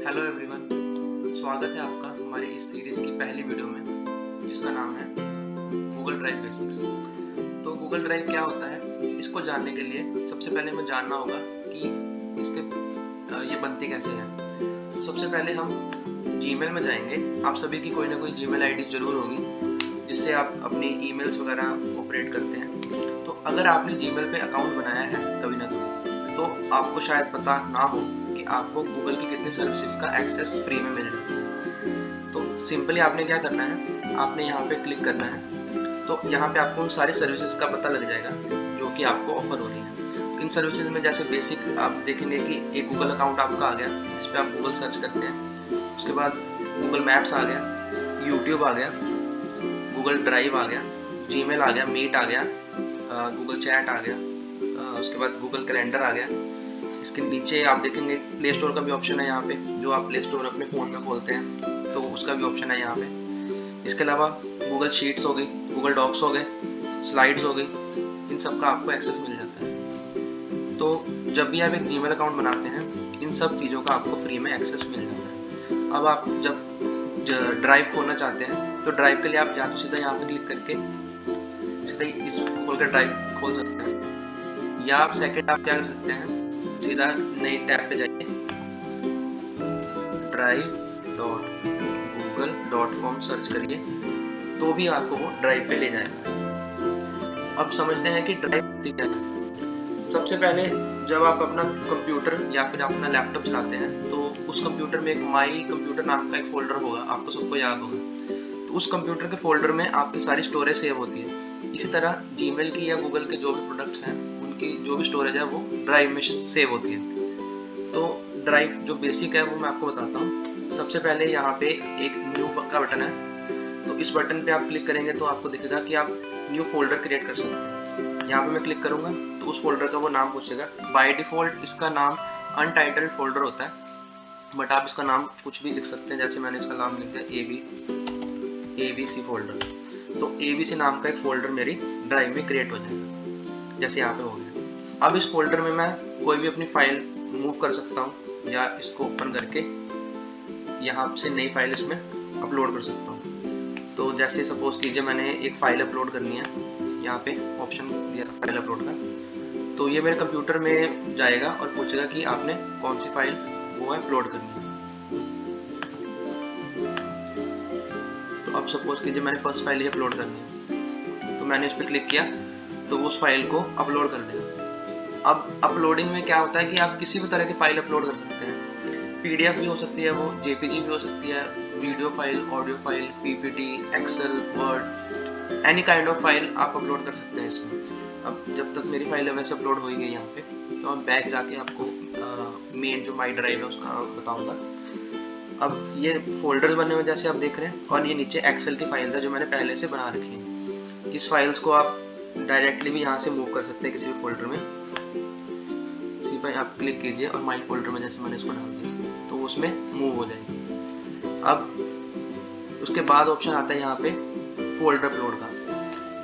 Hello everyone, स्वागत है आपका हमारी इस सीरीज़ की पहली वीडियो में जिसका नाम है गूगल ड्राइव बेसिक्स। तो गूगल ड्राइव क्या होता है, इसको जानने के लिए सबसे पहले हमें जानना होगा कि इसके ये बनती कैसे है। तो सबसे पहले हम जीमेल में जाएंगे। आप सभी की कोई ना कोई जीमेल आईडी ज़रूर होगी जिससे आप अपनी ईमेल्स वगैरह ऑपरेट करते हैं। तो अगर आपने जीमेल पे अकाउंट बनाया है कभी ना कभी, तो आपको शायद पता ना हो कि आपको गूगल की कितनी सर्विसेज का एक्सेस फ्री में मिल जाता है। तो सिंपली आपने क्या करना है, आपने यहाँ पे क्लिक करना है। तो यहाँ पे आपको उन सारी सर्विसेज का पता लग जाएगा जो कि आपको ऑफर हो रही है। इन सर्विसेज में जैसे बेसिक आप देखेंगे कि एक गूगल अकाउंट आपका आ गया जिस पे आप गूगल सर्च करते हैं। उसके बाद गूगल मैप्स आ गया, यूट्यूब आ गया, गूगल ड्राइव आ गया, जीमेल आ गया, मीट आ गया, गूगल चैट आ गया, उसके बाद गूगल कैलेंडर आ गया। इसके नीचे आप देखेंगे प्ले स्टोर का भी ऑप्शन है यहाँ पे, जो आप प्ले स्टोर अपने फ़ोन में खोलते हैं तो उसका भी ऑप्शन है यहाँ पे। इसके अलावा गूगल शीट्स हो गई, गूगल डॉक्स हो गए, स्लाइड्स हो गई, इन सब का आपको एक्सेस मिल जाता है। तो जब भी आप एक जीमेल अकाउंट बनाते हैं, इन सब चीज़ों का आपको फ्री में एक्सेस मिल जाता है। अब आप जब ड्राइव खोलना चाहते हैं तो ड्राइव के लिए आप या तो सीधा यहाँ पे क्लिक करके सीधा इस खोल कर ड्राइव खोल सकते हैं, या आप सेकेंड आप क्या कर सकते हैं, सीधा नई टैब पे जाइए, drive.google.com सर्च करिए, तो भी आपको वो ड्राइव पे ले जाएगा। तो अब समझते हैं कि ड्राइव क्या है। सबसे पहले जब आप अपना कंप्यूटर या फिर अपना लैपटॉप चलाते हैं तो उस कंप्यूटर में एक माई कंप्यूटर नाम का एक फोल्डर होगा, आपको सबको याद होगा। तो उस कंप्यूटर के फोल्डर में आपकी सारी स्टोरेज सेव होती है। इसी तरह जीमेल की या गूगल के जो भी प्रोडक्ट्स हैं उनकी जो भी स्टोरेज है वो ड्राइव में सेव होती है। तो ड्राइव जो बेसिक है वो मैं आपको बताता हूँ। सबसे पहले यहाँ पे एक न्यू का बटन है, तो इस बटन पे आप क्लिक करेंगे तो आपको दिखेगा कि आप न्यू फोल्डर क्रिएट कर सकते हैं। यहाँ पे मैं क्लिक करूँगा तो उस फोल्डर का वो नाम पूछेगा। बाय डिफ़ॉल्ट इसका नाम अनटाइटल्ड फोल्डर होता है, बट आप इसका नाम कुछ भी लिख सकते हैं। जैसे मैंने इसका नाम लिख दिया ABC फोल्डर। तो ABC नाम का एक फोल्डर मेरी ड्राइव में क्रिएट हो जाएगा, जैसे यहाँ पे हो गया। अब इस फोल्डर में मैं कोई भी अपनी फाइल मूव कर सकता हूँ या इसको ओपन करके यहाँ से नई फाइल इसमें अपलोड कर सकता हूँ। तो जैसे सपोज कीजिए मैंने एक फ़ाइल अपलोड करनी है, यहाँ पे ऑप्शन दिया था फाइल अपलोड का, तो ये मेरे कंप्यूटर में जाएगा और पूछेगा कि आपने कौन सी फाइल वो है अपलोड करनी है। तो अब सपोज कीजिए मैंने फर्स्ट फाइल ही अपलोड करनी है, तो मैंने इस पर क्लिक किया तो वो उस फाइल को अपलोड कर देगा। अब अपलोडिंग में क्या होता है कि आप किसी भी तरह की फाइल अपलोड कर सकते हैं। PDF भी हो सकती है, वो JPG भी हो सकती है, video file, audio file, PPT, excel, word, any kind of file आप अपलोड कर सकते हैं इसमें। अब जब तक मेरी फाइल वैसे अपलोड हो ही गई यहाँ पे, तो मैं बैक जाके आपको मेन जो माई ड्राइव है उसका बताऊँगा। अब ये फोल्डर्स बने हुए जैसे आप देख रहे हैं, और ये नीचे एक्सेल की फाइल है जो मैंने पहले से बना रखी है। इस फाइल्स को आप डायरेक्टली भी यहाँ से मूव कर सकते हैं किसी भी फोल्डर में। इसी पर आप क्लिक कीजिए और माई फोल्डर में जैसे मैंने इसको डाल दिया तो उसमें मूव हो जाएगी। अब उसके बाद ऑप्शन आता है यहाँ पे फोल्डर अपलोड का।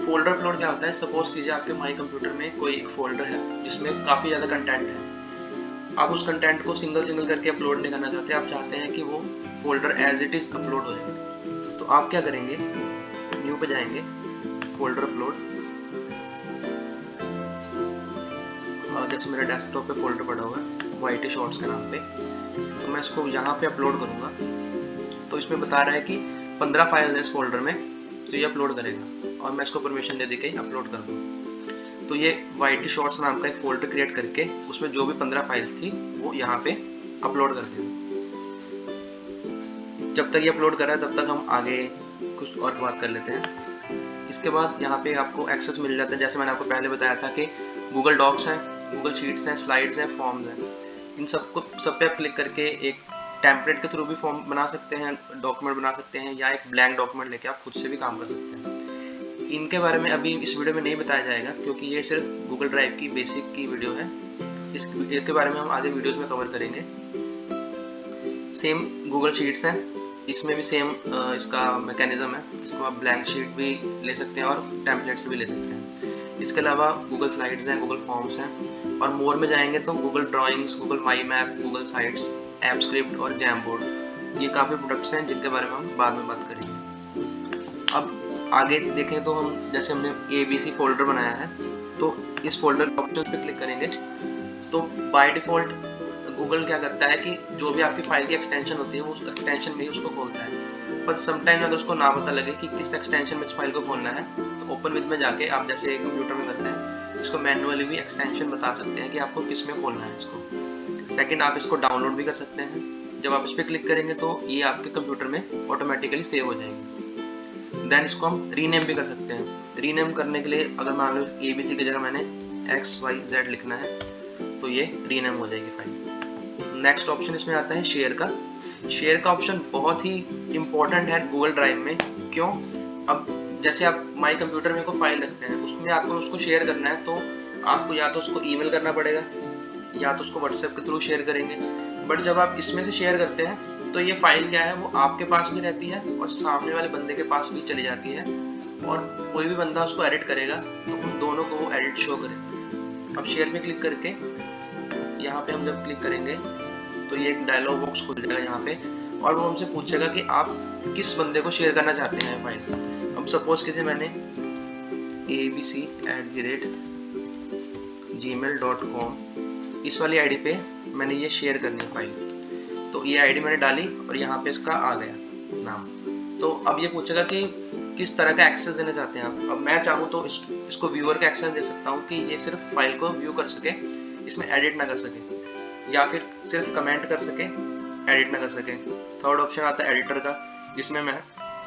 फोल्डर अपलोड क्या होता है, सपोज कीजिए आपके माई कंप्यूटर में कोई एक फोल्डर है जिसमें काफ़ी ज़्यादा कंटेंट है। आप उस कंटेंट को सिंगल सिंगल करके अपलोड नहीं करना चाहते, आप चाहते हैं कि वो folder as it is upload हो जाए। तो आप क्या करेंगे, न्यू पे जाएंगे, फोल्डर अपलोड, और जैसे मेरे डेस्कटॉप पे फोल्डर पड़ा हुआ है वाईटी शॉर्ट्स के नाम पे, तो मैं इसको यहाँ पे अपलोड करूँगा। तो इसमें बता रहा है कि 15 फाइल है इस फोल्डर में, तो ये अपलोड करेगा, और मैं इसको परमिशन दे के अपलोड कर दूँ। तो ये वाईटी शॉर्ट्स नाम का एक फोल्डर क्रिएट करके उसमें जो भी 15 फाइल्स थी वो यहाँ पे अपलोड कर देगा। जब तक ये अपलोड कर रहा है तब तक हम आगे कुछ और बात कर लेते हैं। इसके बाद यहाँ पे आपको एक्सेस मिल जाता है, जैसे मैंने आपको पहले बताया था कि गूगल डॉक्स हैं, गूगल शीट्स हैं, स्लाइड्स हैं, फॉर्म्स हैं। इन सब पे आप क्लिक करके एक टेम्पलेट के थ्रू भी फॉर्म बना सकते हैं, डॉक्यूमेंट बना सकते हैं, या एक ब्लैंक डॉक्यूमेंट लेके आप खुद से भी काम कर सकते हैं। इनके बारे में अभी इस वीडियो में नहीं बताया जाएगा क्योंकि ये सिर्फ गूगल ड्राइव की बेसिक की वीडियो है। इसके बारे में हम आगे वीडियोस में कवर करेंगे। सेम गूगल शीट्स हैं, इसमें भी सेम इसका मैकेनिज्म है। इसको आप ब्लैंक शीट भी ले सकते हैं और टेम्पलेट्स भी ले सकते हैं। इसके अलावा गूगल स्लाइड्स हैं, गूगल फॉर्म्स हैं, और मोर में जाएंगे तो Google drawings, Google my map, Google sites, app script और जैमबोर्ड। ये काफ़ी प्रोडक्ट्स हैं जिनके बारे में हम बाद में बात करेंगे। अब आगे देखें तो हम जैसे हमने ABC फोल्डर बनाया है, तो इस फोल्डर के ऑप्शन पे क्लिक करेंगे तो बाय डिफ़ॉल्ट गूगल क्या करता है कि जो भी आपकी फाइल की एक्सटेंशन होती है वो उस एक्सटेंशन में ही उसको खोलता है। पर समटाइम अगर उसको ना पता लगे कि किस एक्सटेंशन में इस फाइल को खोलना है, तो ओपन विद में जाके आप जैसे कंप्यूटर में करते हैं इसको मैनुअली भी एक्सटेंशन बता सकते हैं कि आपको किस में खोलना है इसको। सेकंड, आप इसको डाउनलोड भी कर सकते हैं। जब आप इस पर क्लिक करेंगे तो ये आपके कंप्यूटर में ऑटोमेटिकली सेव हो जाएंगे। देन इसको हम रीनेम भी कर सकते हैं। रीनेम करने के लिए अगर मान लो ABC की जगह मैंने XYZ लिखना है तो ये रीनेम हो जाएगी फाइल। नेक्स्ट ऑप्शन इसमें आता है शेयर का। शेयर का ऑप्शन बहुत ही इम्पोर्टेंट है गूगल ड्राइव में। क्यों? अब जैसे आप माई कंप्यूटर में कोई फाइल रखते हैं, उसमें आपको उसको शेयर करना है तो आपको या तो उसको ईमेल करना पड़ेगा या तो उसको व्हाट्सएप के थ्रू शेयर करेंगे। बट जब आप इसमें से शेयर करते हैं तो ये फाइल क्या है, वो आपके पास भी रहती है और सामने वाले बंदे के पास भी चली जाती है, और कोई भी बंदा उसको एडिट करेगा तो उन दोनों को वो एडिट शो करेगा। अब शेयर पे क्लिक करके यहाँ पे हम जब क्लिक करेंगे तो ये एक डायलॉग बॉक्स खुल जाएगा यहाँ पे, और वो हमसे पूछेगा कि आप किस बंदे को शेयर करना चाहते हैं फाइल। अब सपोज कीजिए मैंने abc@gmail.com इस वाली आईडी पे मैंने ये शेयर करनी है फाइल, तो ये आईडी मैंने डाली और यहाँ पे इसका आ गया नाम। तो अब ये पूछेगा कि किस तरह का एक्सेस देना चाहते हैं आप। अब मैं चाहूँ तो इसको व्यूअर का एक्सेस दे सकता हूँ कि ये सिर्फ फाइल को व्यू कर सके, इसमें एडिट ना कर सके, या फिर सिर्फ कमेंट कर सके, एडिट ना कर सके। थर्ड ऑप्शन आता है एडिटर का, जिसमें मैं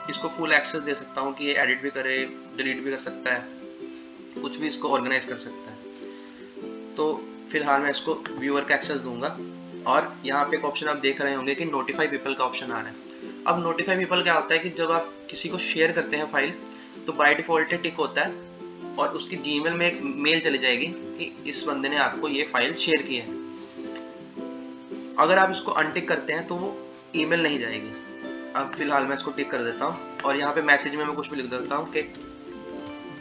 इसको फुल एक्सेस दे सकता हूँ कि ये एडिट भी करे, डिलीट भी कर सकता है, कुछ भी इसको ऑर्गेनाइज कर सकता है। तो फिलहाल मैं इसको व्यूअर का एक्सेस दूंगा। और यहाँ पे एक ऑप्शन आप देख रहे होंगे कि नोटिफाई पीपल का ऑप्शन आ रहा है। अब नोटिफाई पीपल क्या होता है कि जब आप किसी को शेयर करते हैं फाइल तो बाय डिफॉल्ट टिक होता है और उसकी जीमेल में एक मेल चली जाएगी कि इस बंदे ने आपको ये फाइल शेयर की है। अगर आप इसको अनटिक करते हैं तो वो ईमेल नहीं जाएगी। अब फिलहाल मैं इसको टिक कर देता हूँ और यहाँ पे मैसेज में मैं कुछ भी लिख देता हूँ कि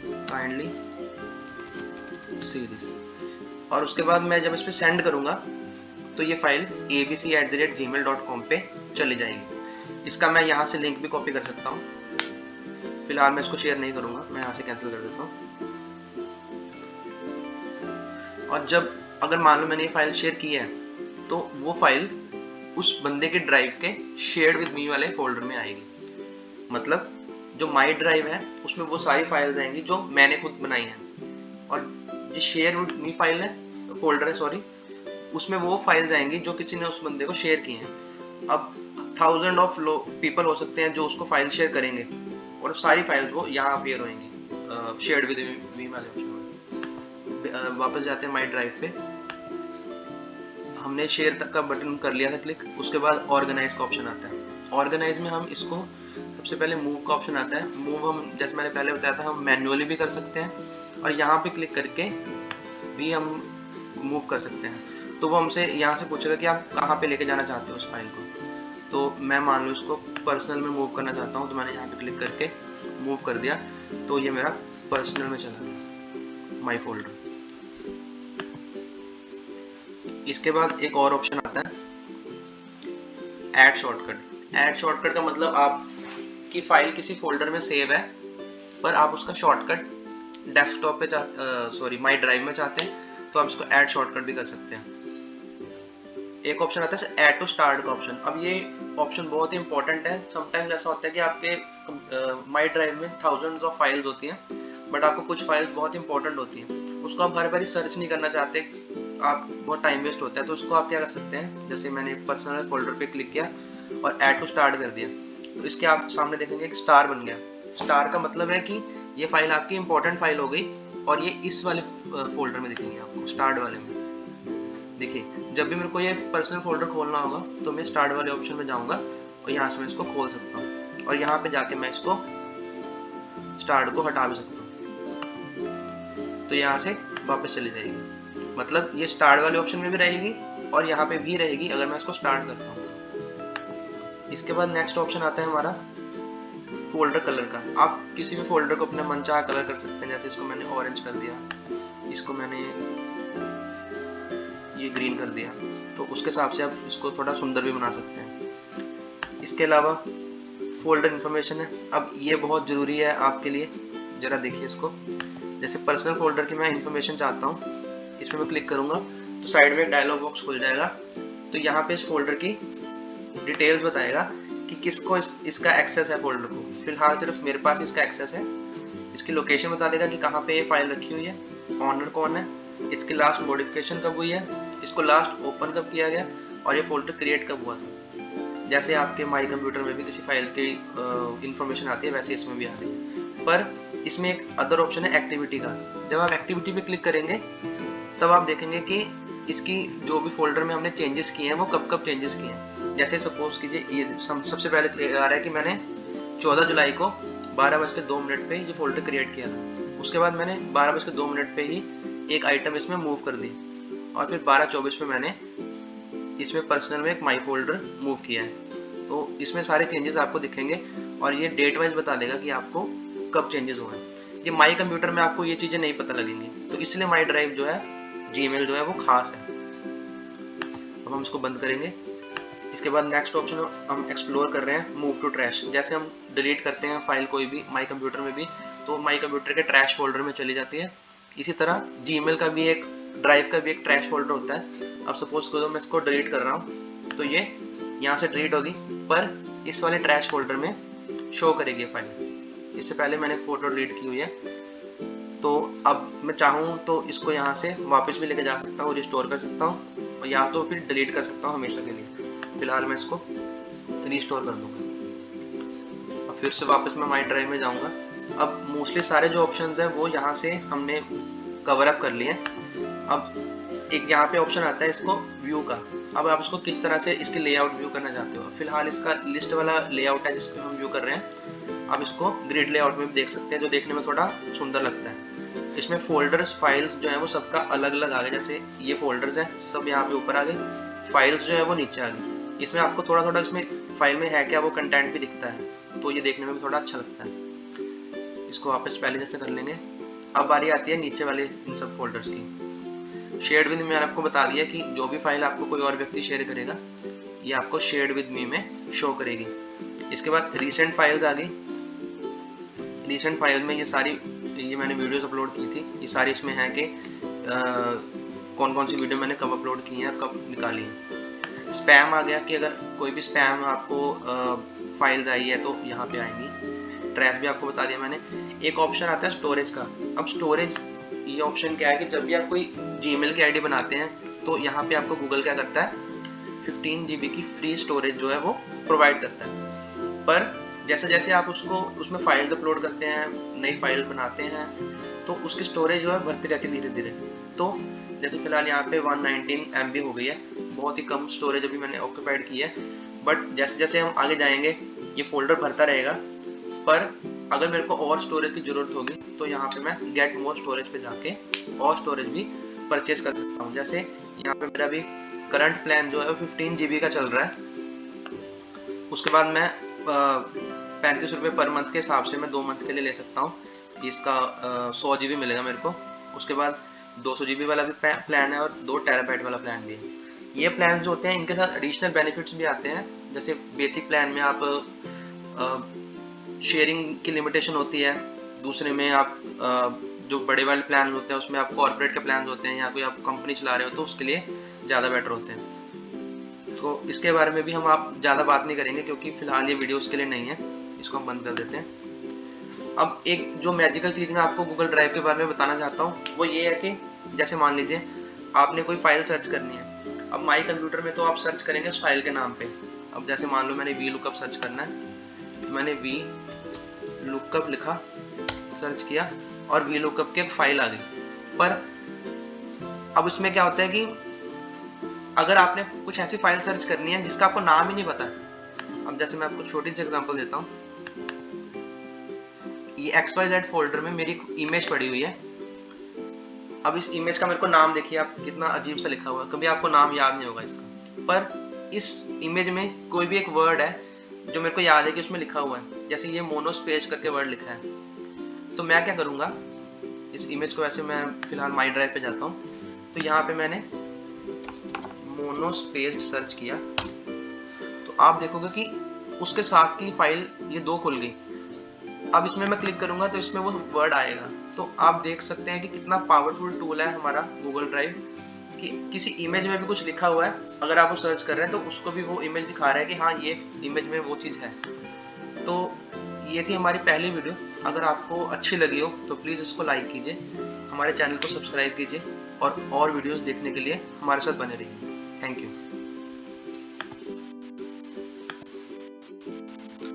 काइंडली सी दिस, और उसके बाद मैं जब इस पर सेंड करूँगा तो ये फाइल abc@gmail.com पे चली जाएगी। इसका मैं यहाँ से लिंक भी कॉपी कर सकता हूँ। फिलहाल मैं इसको शेयर नहीं करूँगा, मैं यहाँ से कैंसिल कर देता हूँ। और जब अगर मान लो मैंने ये फाइल शेयर की है तो वो फाइल उस बंदे के ड्राइव के शेयर्ड विद मी वाले फोल्डर में आएगी। मतलब जो माई ड्राइव है उसमें वो सारी फाइल्स आएंगी जो मैंने खुद बनाई है, और जो शेयर विद मी फाइल है, फोल्डर है सॉरी, उसमें वो फाइल्स आएंगी जो किसी ने उस बंदे को शेयर की हैं। अब 1000 ऑफ पीपल हो सकते हैं जो उसको फाइल शेयर करेंगे और सारी फाइल्स वो यहाँ अपीयर होंगी शेयर्ड विद मी वाले ऑप्शन में। वापस जाते हैं माई ड्राइव पे, हमने शेयर तक का बटन कर लिया था क्लिक। उसके बाद ऑर्गेनाइज का ऑप्शन आता है। ऑर्गेनाइज में हम इसको सबसे पहले मूव का ऑप्शन आता है। मूव हम जैसे मैंने पहले बताया था हम मैन्युअली भी कर सकते हैं और यहाँ पे क्लिक करके भी हम मूव कर सकते हैं। तो वो हमसे यहाँ से पूछेगा कि आप कहाँ पे लेके जाना चाहते हो उस फाइल को। तो मैं मान लो इसको पर्सनल में मूव करना चाहता हूँ, तो मैंने यहाँ पे क्लिक करके मूव कर दिया तो ये मेरा पर्सनल में चला गया माई फोल्डर। इसके बाद एक और ऑप्शन आता है ऐड शॉर्टकट। ऐड शॉर्टकट का मतलब आपकी फाइल किसी फोल्डर में सेव है पर आप उसका शॉर्टकट डेस्कटॉप पे माई ड्राइव में चाहते हैं तो आप इसको ऐड शॉर्टकट भी कर सकते हैं। एक ऑप्शन आता है ऐड टू स्टार्ट का ऑप्शन। अब ये ऑप्शन बहुत ही इंपॉर्टेंट है। समटाइम्स ऐसा होता है कि आपके माई ड्राइव में थाउजेंड्स ऑफ फाइल्स होती हैं बट आपको कुछ फाइल्स बहुत इंपॉर्टेंट होती हैं, उसको आप हर बार सर्च नहीं करना चाहते, आप बहुत टाइम वेस्ट होता है। तो उसको आप क्या कर सकते हैं, जैसे मैंने पर्सनल फोल्डर पे क्लिक किया और ऐड टू स्टार्ट कर दिया तो इसके आप सामने देखेंगे एक स्टार बन गया। स्टार का मतलब है कि ये फाइल आपकी इंपॉर्टेंट फाइल हो गई और ये इस वाले फोल्डर में दिखेंगे आपको, स्टार्ट वाले में। देखिए जब भी मेरे को ये पर्सनल फोल्डर खोलना होगा तो मैं स्टार्ट वाले ऑप्शन में जाऊंगा और यहाँ से मैं इसको खोल सकता हूँ और यहाँ पे जाके मैं इसको स्टार्ट को हटा भी सकता हूँ तो यहाँ से वापस चली जाएगी। मतलब ये स्टार्ट वाले ऑप्शन में भी रहेगी और यहाँ पे भी रहेगी अगर मैं इसको स्टार्ट करता हूँ। इसके बाद नेक्स्ट ऑप्शन आता है हमारा फोल्डर कलर का। आप किसी भी फोल्डर को अपने मनचाहा कलर कर सकते हैं। जैसे इसको मैंने ऑरेंज कर दिया, इसको मैंने ये ग्रीन कर दिया, तो उसके हिसाब से आप इसको थोड़ा सुंदर भी बना सकते हैं। इसके अलावा फोल्डर इन्फॉर्मेशन है। अब ये बहुत ज़रूरी है आपके लिए, ज़रा देखिए इसको। जैसे पर्सनल फोल्डर की मैं इन्फॉर्मेशन चाहता हूँ, इसमें मैं क्लिक करूँगा तो साइड में एक डायलॉग बॉक्स खुल जाएगा। तो यहाँ पे इस फोल्डर की डिटेल्स बताएगा कि किसको इसका एक्सेस है फोल्डर को। फिलहाल सिर्फ मेरे पास इसका एक्सेस है। इसकी लोकेशन बता देगा कि कहाँ पे ये फाइल रखी हुई है, ऑनर कौन है, इसकी लास्ट मॉडिफिकेशन कब हुई है, इसको लास्ट ओपन कब किया गया और ये फोल्डर क्रिएट कब हुआ था। जैसे आपके माई कंप्यूटर में भी किसी फाइल की इंफॉर्मेशन आती है, वैसे इसमें भी आ रही है। पर इसमें एक अदर ऑप्शन है एक्टिविटी का। जब आप एक्टिविटी पे क्लिक करेंगे तब आप देखेंगे कि इसकी जो भी फोल्डर में हमने चेंजेस किए हैं वो कब कब चेंजेस किए हैं। जैसे सपोज कीजिए ये सबसे पहले आ रहा है कि मैंने 14 जुलाई को 12:02 पे ये फोल्डर क्रिएट किया था। उसके बाद मैंने 12:02 पे ही एक आइटम इसमें मूव कर दी और फिर 12:24 पे मैंने इसमें पर्सनल में एक माई फोल्डर मूव किया है। तो इसमें सारे चेंजेस आपको दिखेंगे और ये डेट वाइज बता देगा कि आपको कब चेंजेस हुए हैं। ये माई कंप्यूटर में आपको ये चीज़ें नहीं पता लगेंगी, तो इसलिए माई ड्राइव जो है, जीमेल जो है वो खास है। अब हम इसको बंद करेंगे। इसके बाद नेक्स्ट ऑप्शन हम एक्सप्लोर कर रहे हैं मूव टू ट्रैश। जैसे हम डिलीट करते हैं फाइल कोई भी माई कंप्यूटर में भी, तो माई कंप्यूटर के ट्रैश फोल्डर में चली जाती है। इसी तरह जीमेल का भी एक, ड्राइव का भी एक ट्रैश फोल्डर होता है। अब सपोज करो मैं इसको डिलीट कर रहा हूँ तो ये यहाँ से डिलीट होगी, पर इस वाले ट्रैश फोल्डर में शो करेगी फाइल। इससे पहले मैंने फोटो डिलीट की हुई है, तो अब मैं चाहूँ तो इसको यहाँ से वापस भी लेके जा सकता हूँ, रिस्टोर कर सकता हूँ, और या तो फिर डिलीट कर सकता हूँ हमेशा के लिए। फिलहाल मैं इसको रिस्टोर कर दूंगा। अब फिर से वापस मैं माई ड्राइव में जाऊंगा। अब मोस्टली सारे जो ऑप्शंस हैं वो यहाँ से हमने कवर अप कर लिए। अब एक यहाँ पे ऑप्शन आता है इसको व्यू का। अब आप इसको किस तरह से इसके लेआउट व्यू करना चाहते हो। फिलहाल इसका लिस्ट वाला लेआउट है जिसको हम व्यू कर रहे हैं। आप इसको ग्रिड लेआउट में भी देख सकते हैं, जो देखने में थोड़ा सुंदर लगता है। इसमें फोल्डर्स, फाइल्स जो है वो सबका अलग अलग आ गया। जैसे ये फोल्डर्स हैं सब यहाँ पे ऊपर आ गए, फाइल्स जो है वो नीचे आ गई। इसमें आपको थोड़ा थोड़ा इसमें फाइल में है क्या वो कंटेंट भी दिखता है, तो ये देखने में भी थोड़ा अच्छा लगता है। इसको वापस पहले जैसे कर लेंगे। अब बारी आती है नीचे वाले इन सब फोल्डर्स की। शेयर्ड विद मी मैंने आपको बता दिया कि जो भी फाइल आपको कोई और व्यक्ति शेयर करेगा ये आपको शेयर्ड विद मी में शो करेगी। इसके बाद रिसेंट फाइल्स आ गई। रिसेंट फाइल में ये सारी, ये मैंने वीडियोस अपलोड की थी, ये सारी इसमें है कि कौन कौन सी वीडियो मैंने कब अपलोड की हैं और कब निकाली हैं। स्पैम आ गया कि अगर कोई भी स्पैम आपको फाइल्स आई है तो यहाँ पे आएंगी। ट्रैश भी आपको बता दिया मैंने। एक ऑप्शन आता है स्टोरेज का। अब स्टोरेज, ये ऑप्शन क्या है कि जब भी आप कोई जीमेल की आईडी बनाते हैं तो यहाँ पे आपको गूगल क्या करता है, 15 GB की फ्री स्टोरेज जो है वो प्रोवाइड करता है। पर जैसे जैसे आप उसमें फाइल्स अपलोड करते हैं, नई फाइल बनाते हैं, तो उसकी स्टोरेज जो है बढ़ती रहती है धीरे धीरे। तो जैसे फिलहाल यहाँ पे 119 MB हो गई है, बहुत ही कम स्टोरेज अभी मैंने ऑक्यूपाइड की है। बट जैसे जैसे हम आगे जाएंगे ये फोल्डर भरता रहेगा। पर अगर मेरे को और स्टोरेज की ज़रूरत होगी तो यहाँ पे मैं गेट मोर स्टोरेज पे जाके और स्टोरेज भी परचेज कर सकता हूँ। जैसे यहाँ पे मेरा भी करंट प्लान जो है वो 15 GB का चल रहा है। उसके बाद मैं 35 रुपये पर मंथ के हिसाब से मैं 2 मंथ के लिए ले सकता हूँ। इसका 100 GB मिलेगा मेरे को। उसके बाद 200 GB वाला भी प्लान है और 2 TB वाला प्लान भी है। ये प्लान जो होते हैं इनके साथ एडिशनल बेनिफिट्स भी आते हैं। जैसे बेसिक प्लान में आप शेयरिंग की लिमिटेशन होती है, दूसरे में आप जो बड़े वाले प्लान होते हैं उसमें आप कॉर्पोरेट के प्लान होते हैं या कोई आप कंपनी चला रहे हो तो उसके लिए ज़्यादा बेटर होते हैं। तो इसके बारे में भी हम आप ज़्यादा बात नहीं करेंगे क्योंकि फ़िलहाल ये वीडियो उसके लिए नहीं है, इसको हम बंद कर देते हैं। अब एक जो मैजिकल चीज़ मैं आपको गूगल ड्राइव के बारे में बताना चाहता हूँ वो ये है कि जैसे मान लीजिए आपने कोई फाइल सर्च करनी है। अब माई कंप्यूटर में तो आप सर्च करेंगे उस फाइल के नाम पे। अब जैसे मान लो मैंने वी लुकअप सर्च करना है तो मैंने वी लुकअप लिखा, सर्च किया और वी लुकअप की एक फाइल आ गई। पर अब इसमें क्या होता है कि अगर आपने कुछ ऐसी फाइल सर्च करनी है जिसका आपको नाम ही नहीं पता। अब जैसे मैं आपको छोटी सी एग्जांपल देता हूँ। ये XYZ फोल्डर में मेरी इमेज पड़ी हुई है। अब इस इमेज का मेरे को नाम देखिए आप, कितना अजीब सा लिखा हुआ है, कभी आपको नाम याद नहीं होगा इसका। पर इस इमेज में कोई भी एक वर्ड है जो मेरे को याद है कि उसमें लिखा हुआ है। जैसे ये मोनोस्पेस करके वर्ड लिखा है, तो मैं क्या करूँगा, इस इमेज को, वैसे मैं फिलहाल माई ड्राइव पे जाता हूँ तो यहाँ पे मैंने मोनोस्पेस्ड सर्च किया तो आप देखोगे कि उसके साथ की फाइल ये 2 खुल गई। अब इसमें मैं क्लिक करूंगा तो इसमें वो वर्ड आएगा। तो आप देख सकते हैं कि कितना पावरफुल टूल है हमारा गूगल ड्राइव, कि किसी इमेज में भी कुछ लिखा हुआ है, अगर आप वो सर्च कर रहे हैं तो उसको भी वो इमेज दिखा रहा है कि हाँ ये इमेज में वो चीज़ है। तो ये थी हमारी पहली वीडियो। अगर आपको अच्छी लगी हो तो प्लीज़ इसको लाइक कीजिए, हमारे चैनल को सब्सक्राइब कीजिए और वीडियोस देखने के लिए हमारे साथ बने रहिए। Thank you.